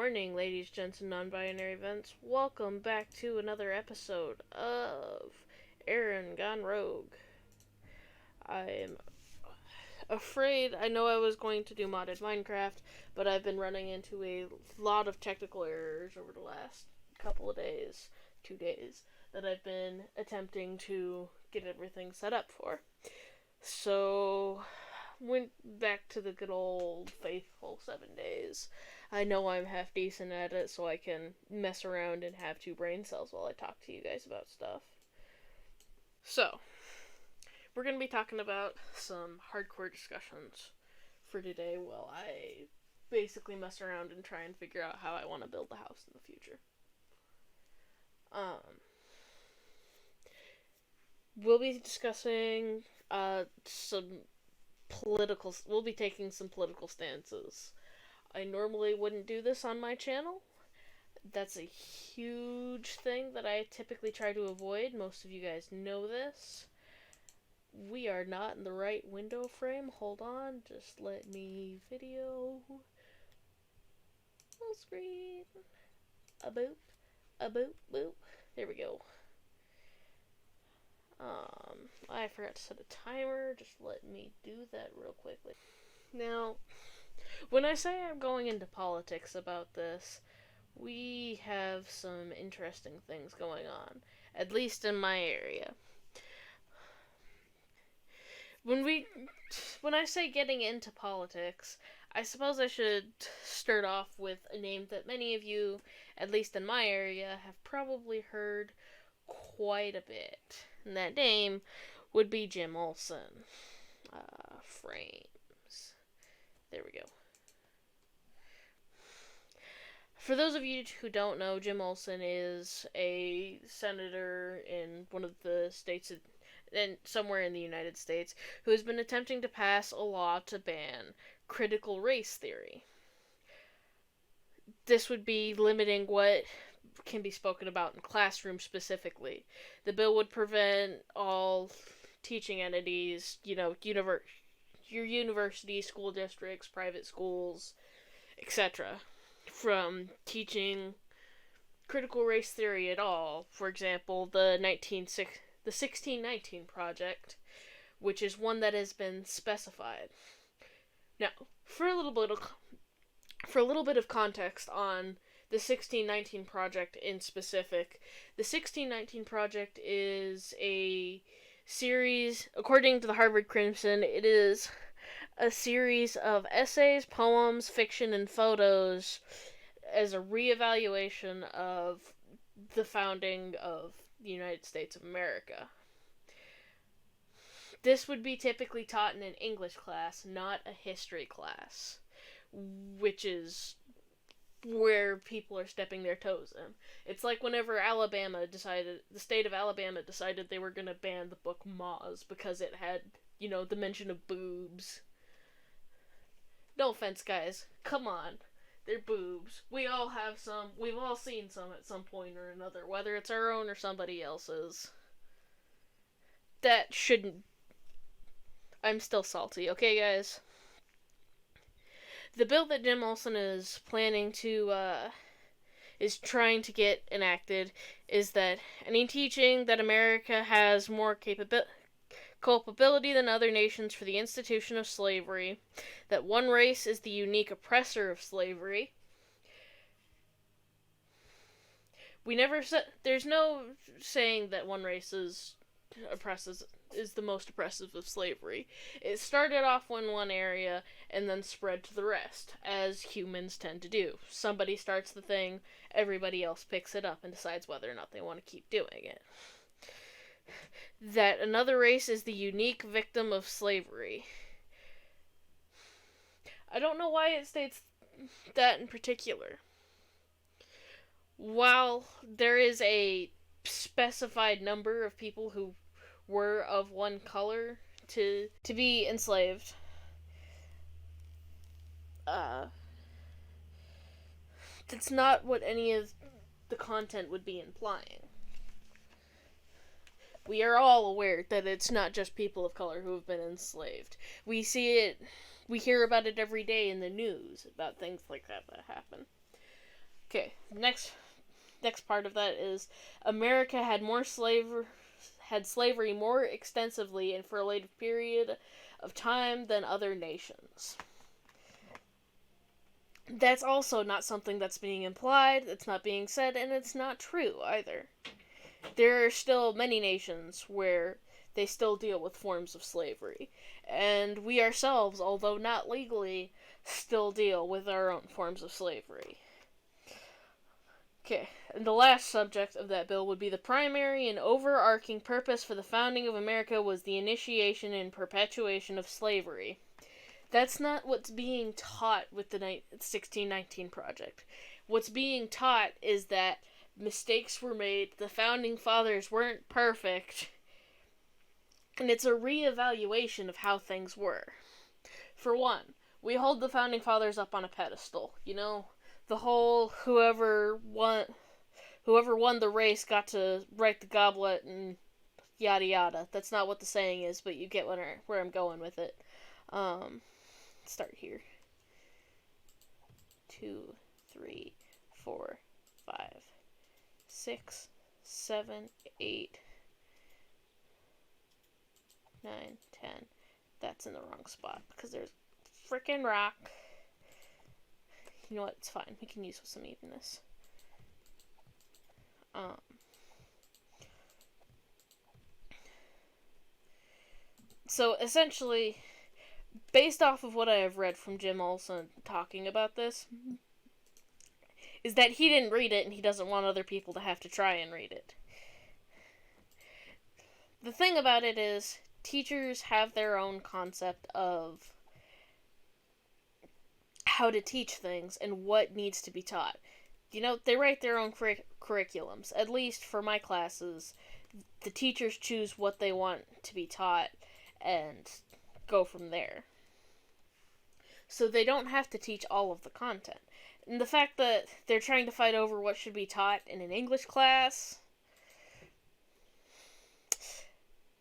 morning, ladies, gents, and non-binary events. Welcome back to another episode of Aaron Gone Rogue. I'm afraid I know I was going to do modded Minecraft, but I've been running into a lot of technical errors over the last couple of days, 2 days, that I've been attempting to get everything set up for. So, went back to the good old faithful 7 days. I know I'm half decent at it, so I can mess around and have 2 brain cells while I talk to you guys about stuff. So, we're going to be talking about some hardcore discussions for today while I basically mess around and try and figure out how I want to build the house in the future. We'll be discussing we'll be taking some political stances. I normally wouldn't do this on my channel. That's a huge thing that I typically try to avoid. Most of you guys know this. We are not in the right window frame. Hold on, just let me video. Full screen. A boop. A boop boop. There we go. I forgot to set a timer. Just let me do that real quickly. Now, when I say I'm going into politics about this, we have some interesting things going on, at least in my area. When I say getting into politics, I suppose I should start off with a name that many of you, at least in my area, have probably heard quite a bit. And that name would be Jim Olsen. Frames. There we go. For those of you who don't know, Jim Olsen is a senator in one of the states, somewhere in the United States, who has been attempting to pass a law to ban critical race theory. This would be limiting what can be spoken about in classrooms specifically. The bill would prevent all teaching entities, your universities, school districts, private schools, etc., from teaching critical race theory at all. For example, the 1619 Project, which is one that has been specified. Now, for a little bit of context on the 1619 Project in specific, the 1619 Project is a series, according to the Harvard Crimson, it is a series of essays, poems, fiction, and photos as a reevaluation of the founding of the United States of America. This would be typically taught in an English class, not a history class, which is where people are stepping their toes in. It's like whenever the state of Alabama decided they were going to ban the book Moz because it had, the mention of boobs. No offense, guys. Come on. They're boobs. We all have some. We've all seen some at some point or another, whether it's our own or somebody else's. That shouldn't... I'm still salty, okay, guys? The bill that Jim Olsen is trying to get enacted is that any teaching that America has more culpability than other nations for the institution of slavery, that one race is the unique oppressor of slavery. There's no saying that one race is the most oppressive of slavery. It started off in one area and then spread to the rest, as humans tend to do. Somebody starts the thing, everybody else picks it up and decides whether or not they want to keep doing it. That another race is the unique victim of slavery. I don't know why it states that in particular. While there is a specified number of people who were of one color to be enslaved, that's not what any of the content would be implying. We are all aware that it's not just people of color who have been enslaved. We hear about it every day in the news, about things like that happen. Okay, next part of that is America had slavery more extensively and for a later period of time than other nations. That's also not something that's being implied, it's not being said, and it's not true either. There are still many nations where they still deal with forms of slavery, and we ourselves, although not legally, still deal with our own forms of slavery. Okay, and the last subject of that bill would be the primary and overarching purpose for the founding of America was the initiation and perpetuation of slavery. That's not what's being taught with the 1619 Project. What's being taught is that mistakes were made, the founding fathers weren't perfect, and it's a reevaluation of how things were. For one, we hold the founding fathers up on a pedestal, you know? The whole whoever won the race got to write the goblet and yada yada. That's not what the saying is, but you get where I'm going with it. Start here. 2, 3, 4, 5, 6, 7, 8, 9, 10. That's in the wrong spot because there's frickin' rock. You know what? It's fine. We can use some evenness. So essentially, based off of what I have read from Jim Olson talking about this, is that he didn't read it and he doesn't want other people to have to try and read it. The thing about it is, teachers have their own concept of how to teach things and what needs to be taught. You know, they write their own curriculums. At least for my classes, the teachers choose what they want to be taught and go from there. So they don't have to teach all of the content. And the fact that they're trying to fight over what should be taught in an English class,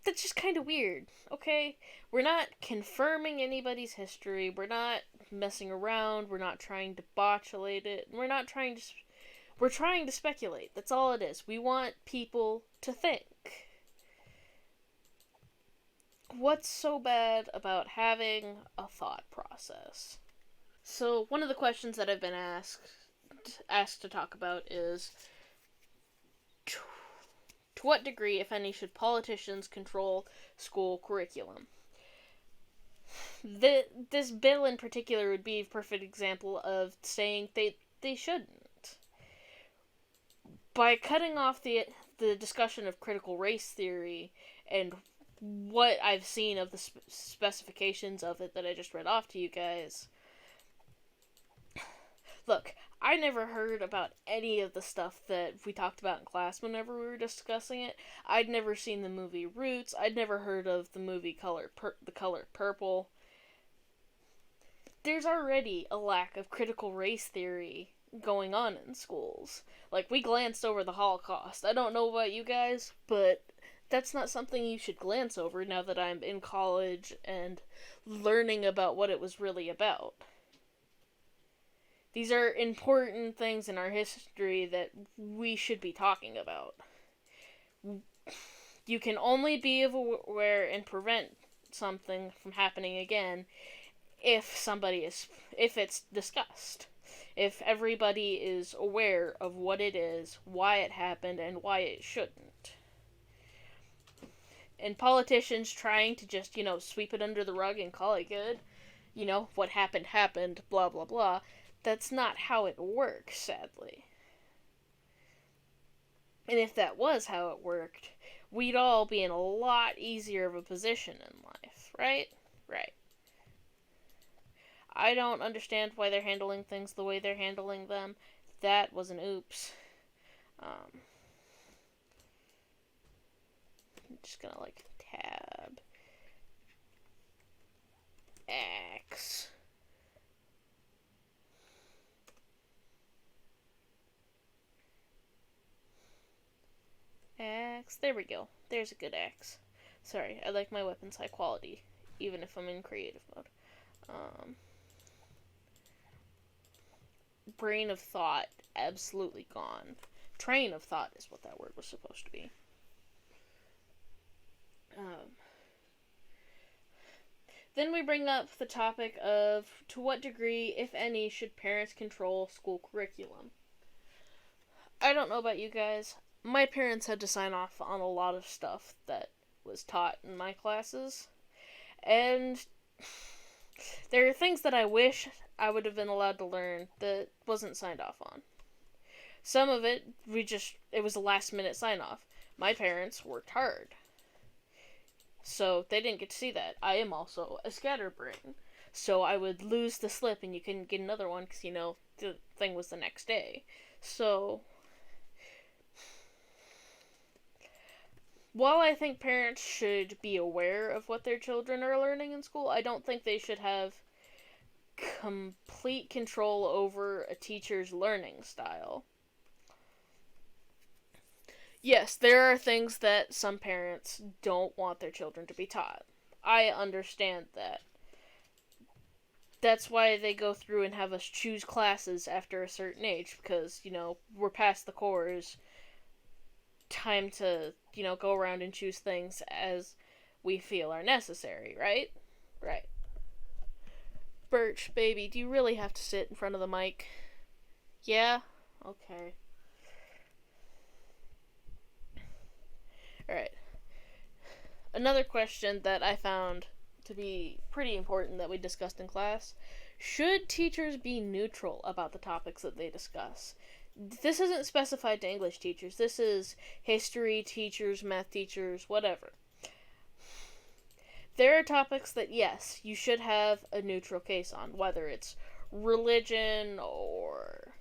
that's just kind of weird, okay? We're not confirming anybody's history, we're not messing around, we're not trying to botulate it, we're trying to speculate, that's all it is. We want people to think. What's so bad about having a thought process? So, one of the questions that I've been asked to talk about is, to what degree, if any, should politicians control school curriculum? This bill in particular would be a perfect example of saying they shouldn't. By cutting off the discussion of critical race theory and what I've seen of the specifications of it that I just read off to you guys, look, I never heard about any of the stuff that we talked about in class whenever we were discussing it. I'd never seen the movie Roots. I'd never heard of the movie The Color Purple. There's already a lack of critical race theory going on in schools. Like, we glanced over the Holocaust. I don't know about you guys, but that's not something you should glance over now that I'm in college and learning about what it was really about. These are important things in our history that we should be talking about. You can only be aware and prevent something from happening again if it's discussed. If everybody is aware of what it is, why it happened, and why it shouldn't. And politicians trying to just, sweep it under the rug and call it good, what happened, blah, blah, blah. That's not how it works, sadly. And if that was how it worked, we'd all be in a lot easier of a position in life, right? Right. I don't understand why they're handling things the way they're handling them. That was an oops. I'm just gonna, tab X. X. There we go. There's a good X. Sorry, I like my weapons high quality, even if I'm in creative mode. brain of thought absolutely gone. Train of thought is what that word was supposed to be. Then we bring up the topic of to what degree, if any, should parents control school curriculum. I don't know about you guys. My parents had to sign off on a lot of stuff that was taught in my classes. And there are things that I wish I would have been allowed to learn that wasn't signed off on. Some of it, it was a last minute sign off. My parents worked hard. So they didn't get to see that. I am also a scatterbrain. So I would lose the slip and you couldn't get another one because, the thing was the next day. So while I think parents should be aware of what their children are learning in school, I don't think they should have complete control over a teacher's learning style. Yes, there are things that some parents don't want their children to be taught. I understand that. That's why they go through and have us choose classes after a certain age, because, we're past the cores. Time to, go around and choose things as we feel are necessary, right? Right. Birch, baby, do you really have to sit in front of the mic? Yeah? Okay. Alright. Another question that I found to be pretty important that we discussed in class. Should teachers be neutral about the topics that they discuss? This isn't specified to English teachers. This is history teachers, math teachers, whatever. There are topics that, yes, you should have a neutral case on, whether it's religion or,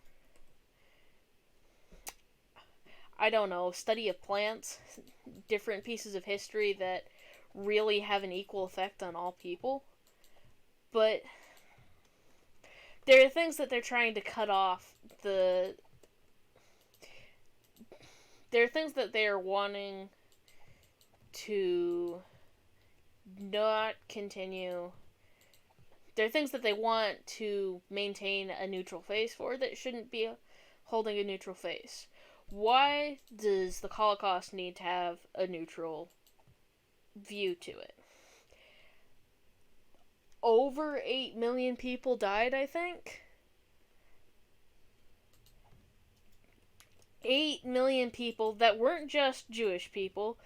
I don't know, study of plants, different pieces of history that really have an equal effect on all people. But there are things that they're trying to cut off there are things that they are wanting to not continue. There are things that they want to maintain a neutral face for that shouldn't be holding a neutral face. Why does the Holocaust need to have a neutral view to it? Over 8 million people died, I think. 8 million people that weren't just Jewish people.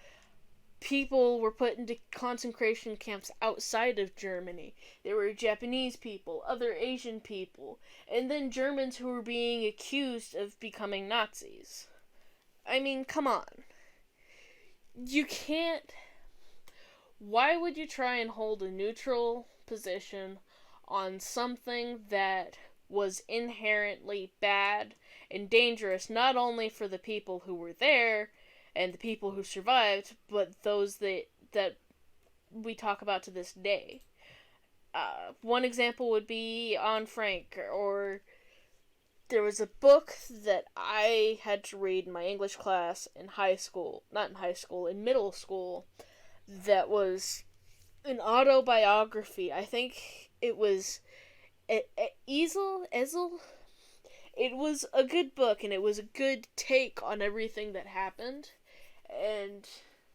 People were put into concentration camps outside of Germany. There were Japanese people, other Asian people, and then Germans who were being accused of becoming Nazis. I mean, come on. You can't... Why would you try and hold a neutral position on something that was inherently bad and dangerous, not only for the people who were there and the people who survived, but those that we talk about to this day? One example would be Anne Frank, or there was a book that I had to read in my English class in in middle school, that was an autobiography. I think it was Ezel. It was a good book, and it was a good take on everything that happened, and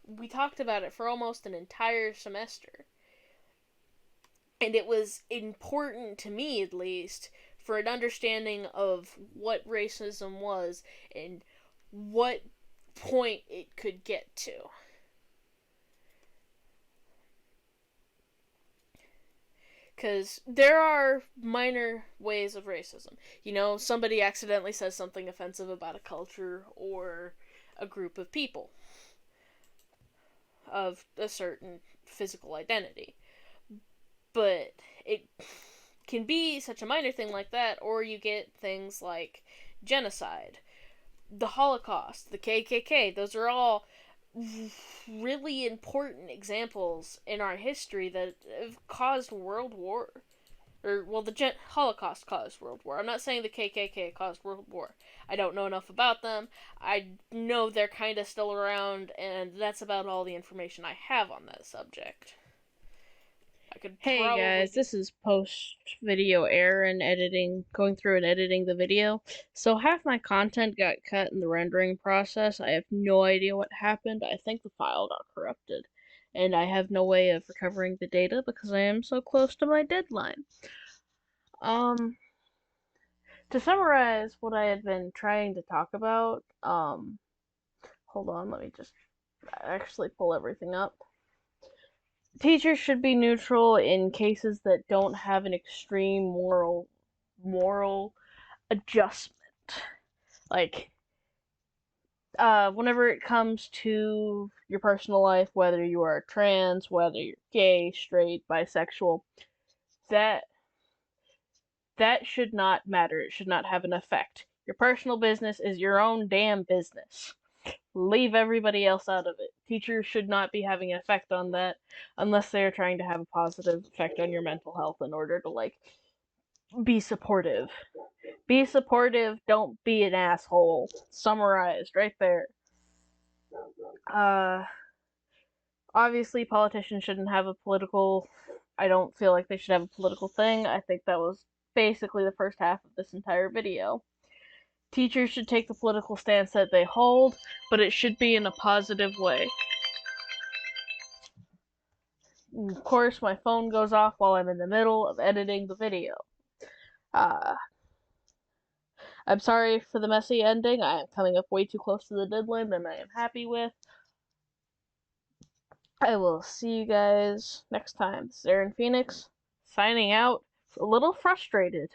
we talked about it for almost an entire semester. And it was important, to me at least, for an understanding of what racism was and what point it could get to. Because there are minor ways of racism. Somebody accidentally says something offensive about a culture or a group of people of a certain physical identity. But it can be such a minor thing like that, or you get things like genocide, the Holocaust, the KKK. Those are all really important examples in our history that have caused world war. The Holocaust caused world war. I'm not saying the KKK caused world war. I don't know enough about them. I know they're kind of still around, and that's about all the information I have on that subject. I could Hey probably guys, do. this is post video Aaron editing, going through and editing the video. So half my content got cut in the rendering process. I have no idea what happened. I think the file got corrupted. And I have no way of recovering the data because I am so close to my deadline. Um, to summarize what I had been trying to talk about, hold on, let me just actually pull everything up. Teachers should be neutral in cases that don't have an extreme moral adjustment. Like, whenever it comes to your personal life, whether you are trans, whether you're gay, straight, bisexual, that that should not matter. It should not have an effect. Your personal business is your own damn business. Leave everybody else out of it. Teachers should not be having an effect on that unless they're trying to have a positive effect on your mental health in order to be supportive. Be supportive, don't be an asshole. Summarized right there. Uh Obviously politicians shouldn't have a political I don't feel like they should have a political thing. I think that was basically the first half of this entire video. Teachers should take the political stance that they hold, but it should be in a positive way. And of course, my phone goes off while I'm in the middle of editing the video. Uh, I'm sorry for the messy ending. I am coming up way too close to the deadline than I am happy with. I will see you guys next time. This is Aaron Phoenix, signing out, a little frustrated.